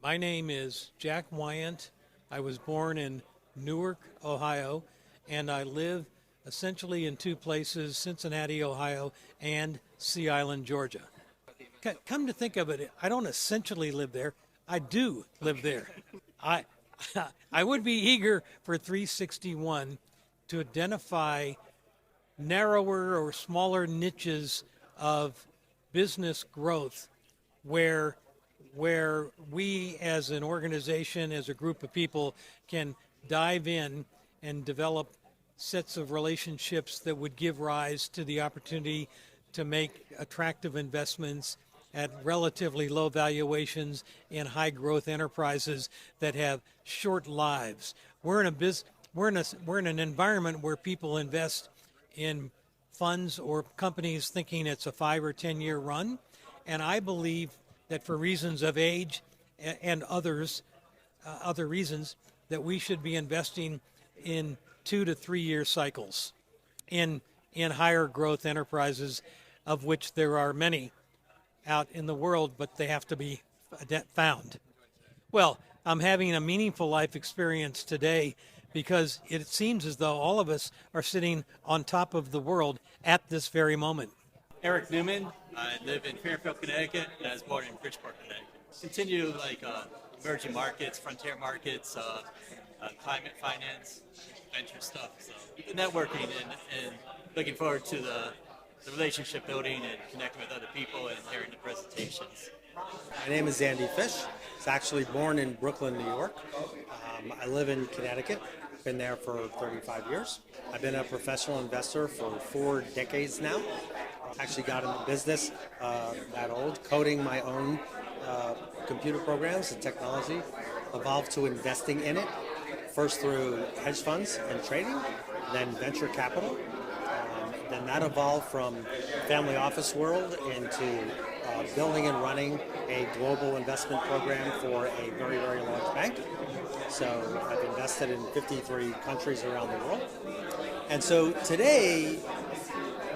My name is Jack Wyant. I was born in Newark, Ohio, and I live essentially in two places, Cincinnati, Ohio, and Sea Island, Georgia. Come to think of it, I don't essentially live there. I do live there. I, I would be eager for 361 to identify narrower or smaller niches of business growth where we as an organization, as a group of people, can dive in and develop sets of relationships that would give rise to the opportunity to make attractive investments at relatively low valuations in high growth enterprises that have short lives. We're in an environment where people invest in funds or companies thinking it's a 5 or 10 year run, and I believe that for reasons of age and other reasons, that we should be investing in 2 to 3 year cycles in higher growth enterprises, of which there are many out in the world, but they have to be found. Well, I'm having a meaningful life experience today because it seems as though all of us are sitting on top of the world at this very moment. Eric Newman. I live in Fairfield, Connecticut, and I was born in Bridgeport, Connecticut. Continue emerging markets, frontier markets, climate finance, venture stuff. So networking and looking forward to the relationship building and connecting with other people and hearing the presentations. My name is Andy Fish. I was actually born in Brooklyn, New York. I live in Connecticut. Been there for 35 years. I've been a professional investor for 4 decades now. Actually got into business that old, coding my own computer programs and technology. Evolved to investing in it, first through hedge funds and trading, then venture capital. Then that evolved from family office world into building and running a global investment program for a very, very large bank. So I've invested in 53 countries around the world. And so today,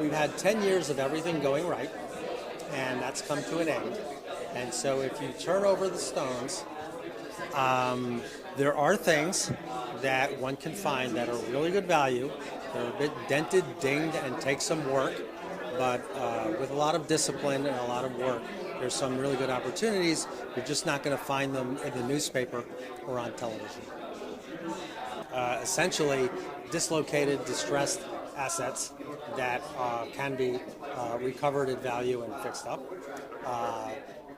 we've had 10 years of everything going right, and that's come to an end. And so if you turn over the stones, there are things that one can find that are really good value. They're a bit dented, dinged, and take some work, but with a lot of discipline and a lot of work, there's some really good opportunities. You're just not going to find them in the newspaper or on television. Essentially, dislocated, distressed assets that can be recovered in value and fixed up.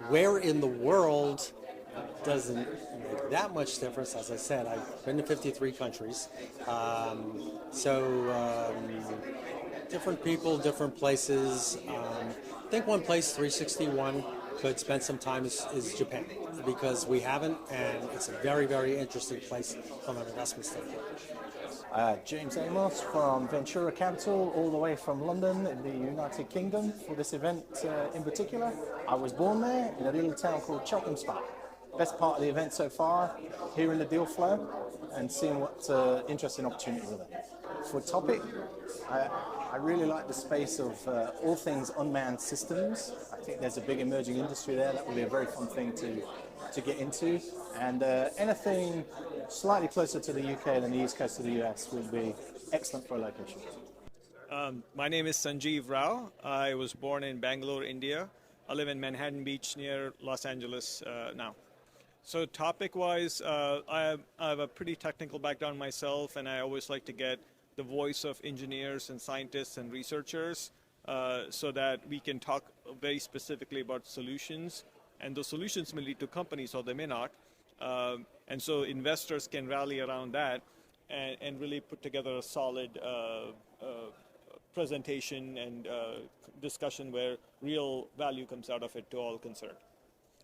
Where in the world doesn't make that much difference. As I said, I've been to 53 countries. Different people, different places. I think one place 361 could spend some time is Japan, because we haven't, and it's a very, very interesting place from an investment standpoint. James Amos from Ventura Capital, all the way from London in the United Kingdom for this event in particular. I was born there in a little town called Cheltenham Spa. Best part of the event so far, hearing the deal flow and seeing what interesting opportunities are there. For topic, I really like the space of all things unmanned systems. I think there's a big emerging industry there that will be a very fun thing to get into. And anything slightly closer to the UK than the east coast of the US would be excellent for a location. My name is Sanjeev Rao. I was born in Bangalore, India. I live in Manhattan Beach near Los Angeles now. So topic-wise, I have a pretty technical background myself, and I always like to get the voice of engineers and scientists and researchers so that we can talk very specifically about solutions. And those solutions may lead to companies, or they may not. And so investors can rally around that and really put together a solid presentation and discussion where real value comes out of it to all concerned.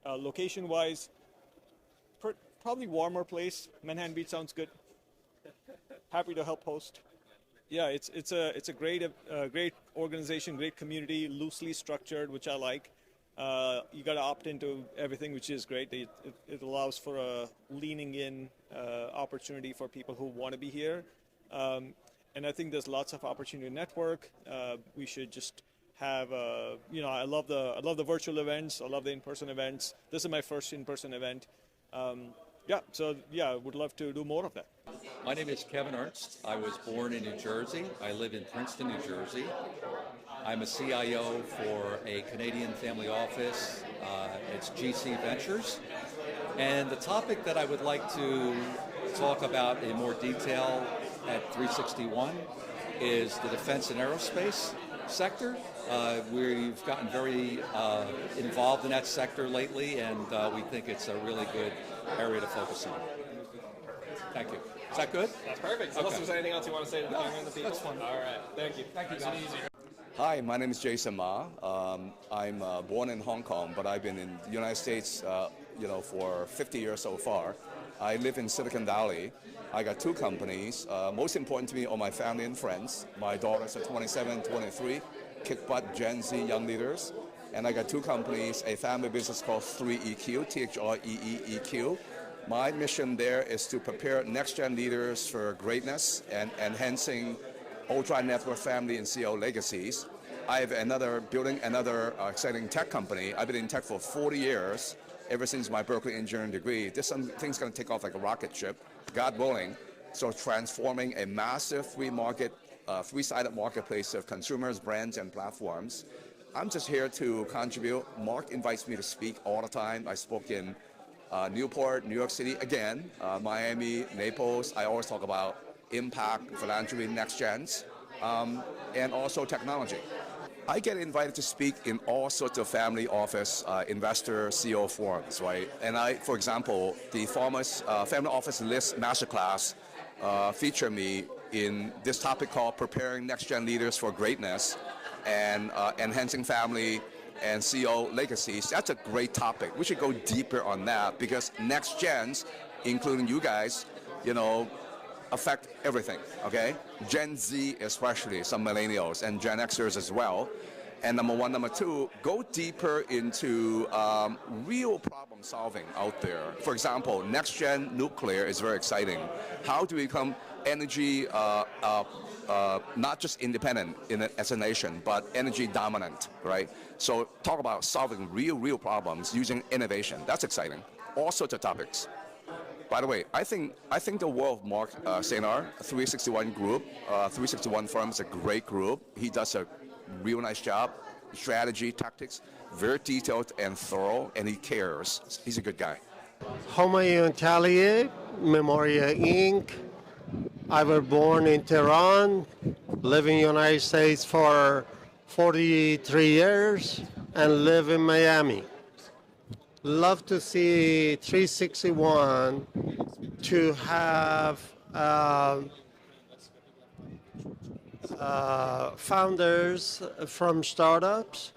Location-wise, probably warmer place. Manhattan Beach sounds good. Happy to help host. Yeah, it's a great organization, great community, loosely structured, which I like. You got to opt into everything, which is great. It allows for a leaning in opportunity for people who want to be here. And I think there's lots of opportunity to network. We should just have, I love the virtual events. I love the in-person events. This is my first in-person event. Would love to do more of that. My name is Kevin Ernst. I was born in New Jersey. I live in Princeton, New Jersey. I'm a CIO for a Canadian family office. It's GC Ventures. And the topic that I would like to talk about in more detail at 361 is the defense and aerospace sector. We've gotten very involved in that sector lately, and we think it's a really good area to focus on. Thank you. Is that good? That's perfect. Unless there's anything else you want to say to the camera and the people? That's fine. All right. Thank you. Thank you. Hi, my name is Jason Ma. I'm born in Hong Kong, but I've been in the United States, for 50 years so far. I live in Silicon Valley. I got two companies. Most important to me are my family and friends. My daughters are 27, 23, kick butt Gen Z young leaders. And I got two companies, a family business called 3EQ, THREEEQ. My mission there is to prepare next-gen leaders for greatness and enhancing ultra-network family and CEO legacies. I have building another exciting tech company. I've been in tech for 40 years, ever since my Berkeley engineering degree. This thing's going to take off like a rocket ship, God willing. So transforming a massive three-sided marketplace of consumers, brands, and platforms. I'm just here to contribute. Mark invites me to speak all the time. I spoke in Newport, New York City, again, Miami, Naples. I always talk about impact, philanthropy, next gens, and also technology. I get invited to speak in all sorts of family office, investor, CEO forums, right? And for example, the Family Office List Masterclass feature me in this topic called Preparing Next Gen Leaders for Greatness and Enhancing Family and CEO Legacies. That's a great topic. We should go deeper on that because next gens, including you guys, affect everything, okay? Gen Z especially, some millennials, and Gen Xers as well. And number one. Number two, go deeper into real problem solving out there. For example, next gen nuclear is very exciting. How do we become energy, not just independent as a nation, but energy dominant, right? So talk about solving real problems using innovation. That's exciting. All sorts of topics. By the way, I think the work of Mark Senar, 361 Group, 361Firm's is a great group. He does a real nice job, strategy, tactics, very detailed and thorough, and he cares. He's a good guy. Homayoun Talier, Memoria Inc. I was born in Tehran, live in the United States for 43 years, and live in Miami. Love to see 361 to have founders from startups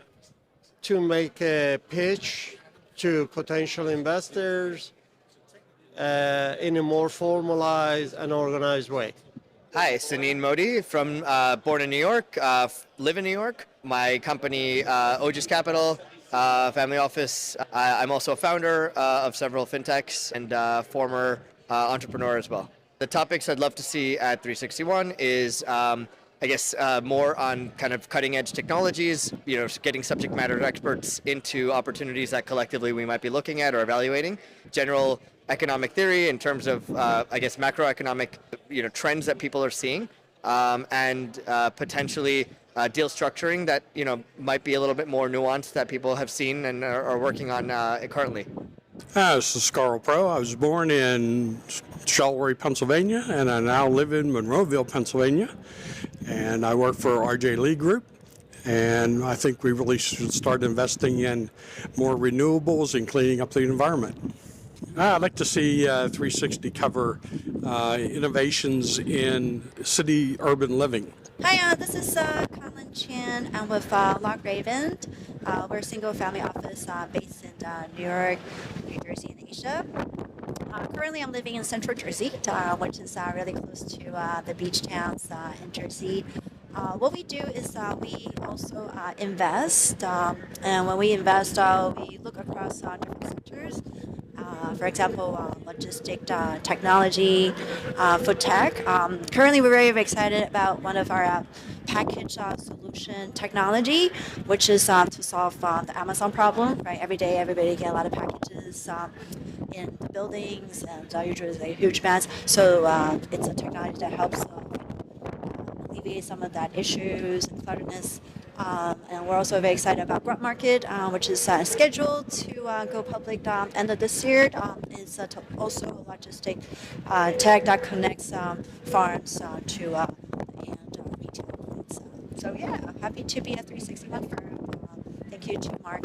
to make a pitch to potential investors in a more formalized and organized way. Hi, Saneen Modi from born in New York, live in New York. My company, Otis Capital, family office. I'm also a founder of several fintechs and former entrepreneur as well. The topics I'd love to see at 361 is more on kind of cutting edge technologies, getting subject matter experts into opportunities that collectively we might be looking at or evaluating. General economic theory in terms of, macroeconomic, trends that people are seeing, and potentially deal structuring that, might be a little bit more nuanced that people have seen and are working on currently. This is Scarl Pro. I was born in Charleroy, Pennsylvania, and I now live in Monroeville, Pennsylvania. And I work for RJ Lee Group. And I think we really should start investing in more renewables and cleaning up the environment. I'd like to see 360 cover innovations in city urban living. Hi, this is Colin Chan. I'm with Log Raven. We're a single family office based in New York, New Jersey, and Asia. Currently, I'm living in Central Jersey, which is really close to the beach towns in Jersey. What we do is we also invest, and when we invest, we look across different sectors. For example, logistic technology, food tech. Currently, we're very excited about one of our package solution technology, which is to solve the Amazon problem. Right, every day everybody get a lot of packages, in the buildings, and usually they're huge mess. So it's a technology that helps alleviate some of that issues and clutterness. And we're also very excited about Grunt Market, which is scheduled to go public end of this year. It's also a logistic tech that connects farms to and retail outlets. So yeah, happy to be at 361 Firm. Thank you to Mark